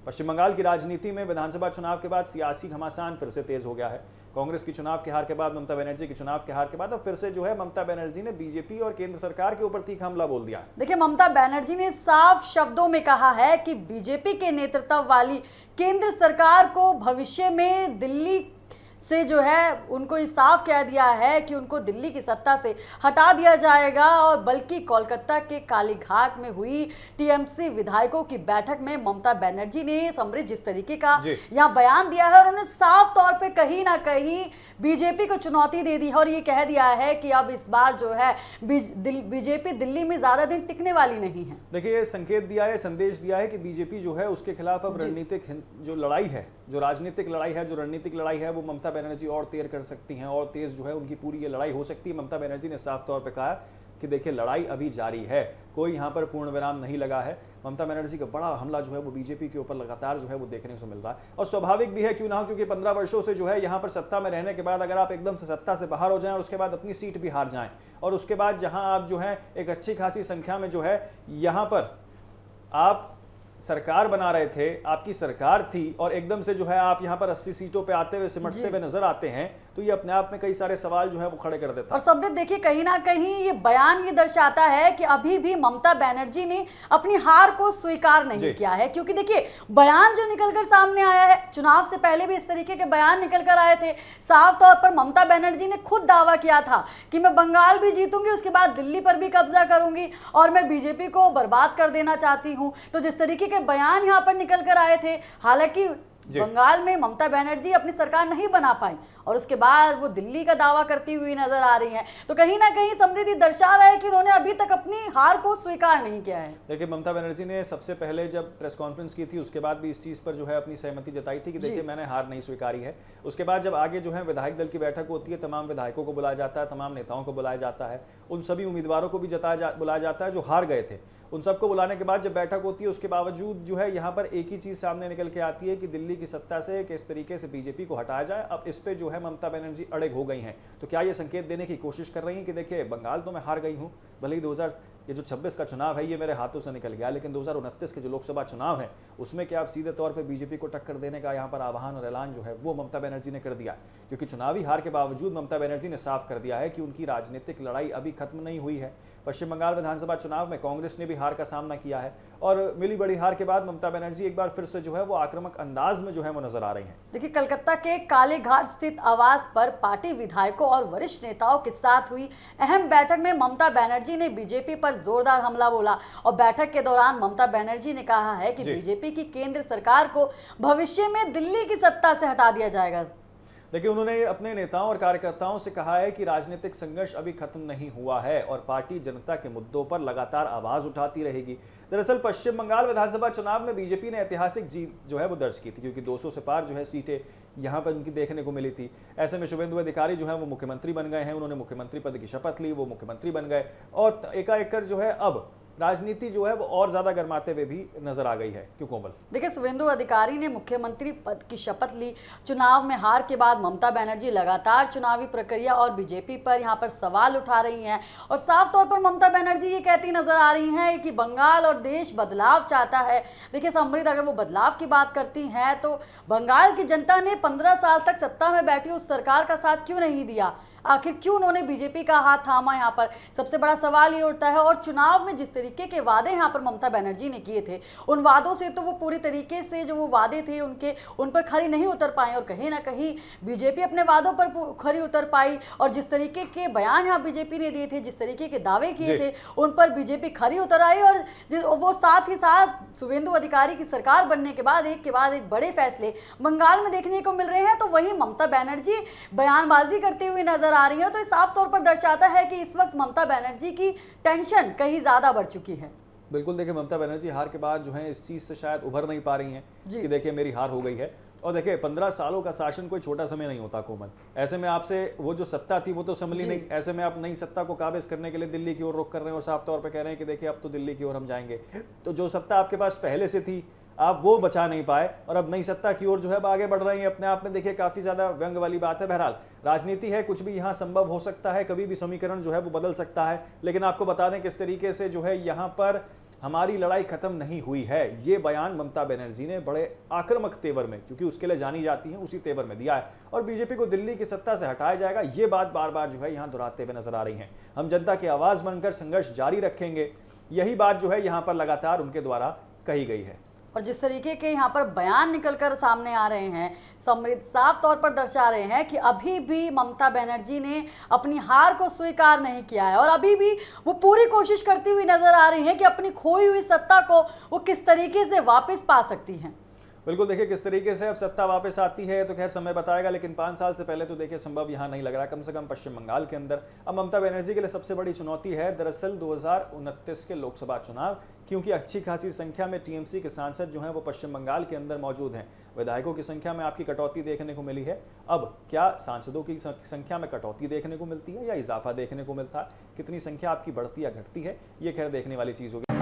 पश्चिम बंगाल की राजनीति में विधानसभा चुनाव के बाद सियासी घमासान फिर से तेज हो गया है। कांग्रेस की चुनाव के हार के बाद, ममता बनर्जी की चुनाव के हार के बाद अब फिर से जो है ममता बनर्जी ने बीजेपी और केंद्र सरकार के ऊपर तीखा हमला बोल दिया है। देखिए, ममता बनर्जी ने साफ शब्दों में कहा है कि बीजेपी के नेतृत्व वाली केंद्र सरकार को भविष्य में दिल्ली से जो है उनको साफ कह दिया है कि उनको दिल्ली की सत्ता से हटा दिया जाएगा, और बल्कि कोलकाता के कालीघाट में हुई टीएमसी विधायकों की बैठक में ममता बनर्जी ने समृद्ध जिस तरीके का यहाँ बयान दिया है, उन्होंने साफ तौर पे कहीं ना कहीं बीजेपी को चुनौती दे दी है और ये कह दिया है कि अब इस बार जो है बीजेपी दिल्ली में ज्यादा दिन टिकने वाली नहीं है। देखिए, ये संकेत दिया है, संदेश दिया है कि बीजेपी जो है उसके खिलाफ अब रणनीतिक जो लड़ाई है, जो राजनीतिक लड़ाई है, जो रणनीतिक लड़ाई है, वो ममता बनर्जी और तेज कर सकती हैं, और तेज जो है उनकी पूरी ये लड़ाई हो सकती है। ममता बनर्जी ने साफ तौर पे कहा कि देखिए, लड़ाई अभी जारी है, कोई यहाँ पर पूर्ण विराम नहीं लगा है। ममता बनर्जी का बड़ा हमला जो है वो बीजेपी के ऊपर लगातार जो है वो देखने को मिल रहा है, और स्वाभाविक भी है, क्यों ना हो, क्योंकि 15 वर्षों से जो है यहाँ पर सत्ता में रहने के बाद अगर आप एकदम से सत्ता से बाहर हो जाएं और उसके बाद अपनी सीट भी हार जाएं, और उसके बाद जहां आप जो है एक अच्छी खासी संख्या में जो है यहाँ पर आप सरकार बना रहे थे, आपकी सरकार थी, और एकदम से जो है आप यहाँ पर 80 सीटों पे आते हुए सिमटते हुए नजर आते हैं, तो ये अपने आप में कई सारे सवाल जो है वो खड़े कर देता है। और समृद्ध, देखिए, कहीं ना कहीं ये बयान ये दर्शाता है कि अभी भी ममता बनर्जी ने अपनी हार को स्वीकार नहीं किया है, क्योंकि देखिए, बयान जो निकलकर सामने आया है, चुनाव से पहले भी इस तरीके के बयान निकलकर आए थे। साफ तौर पर ममता बनर्जी ने खुद दावा किया था कि मैं बंगाल भी जीतूंगी, उसके बाद दिल्ली पर भी कब्जा करूंगी और मैं बीजेपी को बर्बाद कर देना चाहती हूं। तो जिस तरीके के बयान यहां पर निकल कर आए थे, हालांकि बंगाल में ममता बनर्जी अपनी सरकार नहीं बना पाई और उसके बाद वो दिल्ली का दावा करती हुई नजर आ रही हैं, तो कहीं ना कहीं समृद्धि दर्शा रहा है कि उन्होंने अभी तक अपनी हार को स्वीकार नहीं किया है। देखिए, ममता बनर्जी ने सबसे पहले जब प्रेस कॉन्फ्रेंस की थी उसके बाद भी इस चीज पर जो है अपनी सहमति जताई थी कि देखिए, मैंने हार नहीं स्वीकारी है। उसके बाद जब आगे जो है विधायक दल की बैठक होती है, तमाम विधायकों को बुलाया जाता है, तमाम नेताओं को बुलाया जाता है, उन सभी उम्मीदवारों को भी बुलाया जाता है जो हार गए थे, उन सबको बुलाने के बाद जब बैठक होती है, उसके बावजूद जो है यहाँ पर एक ही चीज सामने निकल के आती है कि दिल्ली की सत्ता से किस तरीके से बीजेपी को हटाया जाए। अब इस पे जो है ममता बनर्जी अड़ग हो गई हैं। तो क्या ये संकेत देने की कोशिश कर रही हैं कि देखिए, बंगाल तो मैं हार गई हूँ, भले ही 2026 का चुनाव है ये मेरे हाथों से निकल गया, लेकिन 2029 के जो लोकसभा चुनाव है उसमें क्या आप सीधे तौर पे बीजेपी को टक्कर देने का यहाँ पर आह्वान और ऐलान जो है वो ममता बनर्जी ने कर दिया, क्योंकि चुनावी हार के बावजूद ममता बनर्जी ने साफ कर दिया है कि उनकी राजनीतिक लड़ाई अभी खत्म नहीं हुई है। पश्चिम बंगाल विधानसभा चुनाव में कांग्रेस ने भी हार का सामना किया है, और मिली बड़ी हार के बाद ममता बनर्जी एक बार फिर से जो है वो आक्रामक अंदाज में जो है वो नजर आ रही हैं। देखिए, कलकत्ता के कालीघाट स्थित आवास पर पार्टी विधायकों और वरिष्ठ नेताओं के साथ हुई अहम बैठक में ममता बनर्जी ने बीजेपी पर जोरदार हमला बोला, और बैठक के दौरान ममता बनर्जी ने कहा है कि बीजेपी की केंद्र सरकार को भविष्य में दिल्ली की सत्ता से हटा दिया जाएगा। देखिए, उन्होंने अपने नेताओं और कार्यकर्ताओं से कहा है कि राजनीतिक संघर्ष अभी खत्म नहीं हुआ है और पार्टी जनता के मुद्दों पर लगातार आवाज उठाती रहेगी। दरअसल पश्चिम बंगाल विधानसभा चुनाव में बीजेपी ने ऐतिहासिक जीत जो है वो दर्ज की थी, क्योंकि 200 से पार जो है सीटें यहाँ पर उनकी देखने को मिली थी। ऐसे में शुभेंदु अधिकारी जो है वो मुख्यमंत्री बन गए हैं, उन्होंने मुख्यमंत्री पद की शपथ ली, वो मुख्यमंत्री बन गए, और एकाएक कर जो है अब राजनीति जो है वो और ज्यादा गर्माते हुए भी नजर आ गई है। क्यों कोमल? देखिए, शुभेंदु अधिकारी ने मुख्यमंत्री पद की शपथ ली। चुनाव में हार के बाद ममता बनर्जी लगातार चुनावी प्रक्रिया और बीजेपी पर यहाँ पर सवाल उठा रही हैं, और साफ तौर पर ममता बनर्जी ये कहती नजर आ रही हैं कि बंगाल और देश बदलाव चाहता है। देखिए समृद्ध, अगर वो बदलाव की बात करती हैं तो बंगाल की जनता ने 15 साल तक सत्ता में बैठी उस सरकार का साथ क्यों नहीं दिया? आखिर क्यों उन्होंने बीजेपी का हाथ थामा? यहाँ पर सबसे बड़ा सवाल ये उठता है। और चुनाव में जिस तरीके के वादे यहाँ पर ममता बनर्जी ने किए थे, उन वादों से तो वो पूरी तरीके से जो वो वादे थे उन पर खरी नहीं उतर पाए, और कहीं ना कहीं बीजेपी अपने वादों पर खरी उतर पाई, और जिस तरीके के बयान यहाँ बीजेपी ने दिए थे, जिस तरीके के दावे किए थे, उन पर बीजेपी खरी उतर आई। और वो साथ ही साथ शुभेंदु अधिकारी की सरकार बनने के बाद एक बड़े फैसले बंगाल में देखने को मिल रहे हैं, तो वहीं ममता बनर्जी बयानबाजी करते हुए नजर आ रही है। तो साफ तौर पर दर्शाता है कि इस वक्त ममता बनर्जी की टेंशन कहीं ज्यादा बढ़ चुकी है। बिल्कुल, देखिए, ममता बनर्जी हार के बाद जो है इस चीज से शायद उभर नहीं पा रही हैं कि देखिए मेरी हार हो गई है। और देखिए, 15 सालों का शासन कोई छोटा समय नहीं होता कोमल। ऐसे में आपसे वो जो सत्ता थी वो तो संभली नहीं, ऐसे में आप नई सत्ता को काबिज करने के लिए दिल्ली की ओर रुख कर रहे हैं और साफ तौर पर कह रहे हैं कि देखिए अब तो दिल्ली की ओर हम जाएंगे। तो जो सत्ता आपके पास पहले से थी आप वो बचा नहीं पाए, और अब नई सत्ता की ओर जो है आगे बढ़ रही है। अपने आप में देखिए काफी ज्यादा व्यंग वाली बात है। बहरहाल राजनीति है, कुछ भी यहाँ संभव हो सकता है, कभी भी समीकरण जो है वो बदल सकता है। लेकिन आपको बता दें किस तरीके से जो है यहाँ पर हमारी लड़ाई खत्म नहीं हुई है। ये बयान ममता बनर्जी ने बड़े आक्रामक तेवर में, क्योंकि उसके लिए जानी जाती हैं, उसी तेवर में दिया है और बीजेपी को दिल्ली की सत्ता से हटाया जाएगा, ये बात बार बार जो है यहाँ दोहराते हुए नजर आ रही है। हम जनता की आवाज बनकर संघर्ष जारी रखेंगे, यही बात जो है यहाँ पर लगातार उनके द्वारा कही गई है। और जिस तरीके के यहाँ पर बयान निकलकर सामने आ रहे हैं, समृद्ध साफ तौर पर दर्शा रहे हैं कि अभी भी ममता बनर्जी ने अपनी हार को स्वीकार नहीं किया है और अभी भी वो पूरी कोशिश करती हुई नजर आ रही हैं कि अपनी खोई हुई सत्ता को वो किस तरीके से वापस पा सकती हैं। बिल्कुल, देखिए किस तरीके से अब सत्ता वापस आती है तो खैर समय बताएगा, लेकिन 5 साल से पहले तो देखिए संभव यहाँ नहीं लग रहा, कम से कम पश्चिम बंगाल के अंदर। अब ममता बनर्जी के लिए सबसे बड़ी चुनौती है दरअसल 2029 के लोकसभा चुनाव, क्योंकि अच्छी खासी संख्या में टीएमसी के सांसद जो हैं वो पश्चिम बंगाल के अंदर मौजूद हैं। विधायकों की संख्या में आपकी कटौती देखने को मिली है। अब क्या सांसदों की संख्या में कटौती देखने को मिलती है या इजाफा देखने को मिलता है? कितनी संख्या आपकी बढ़ती या घटती है, ये खैर देखने वाली चीज़ होगी।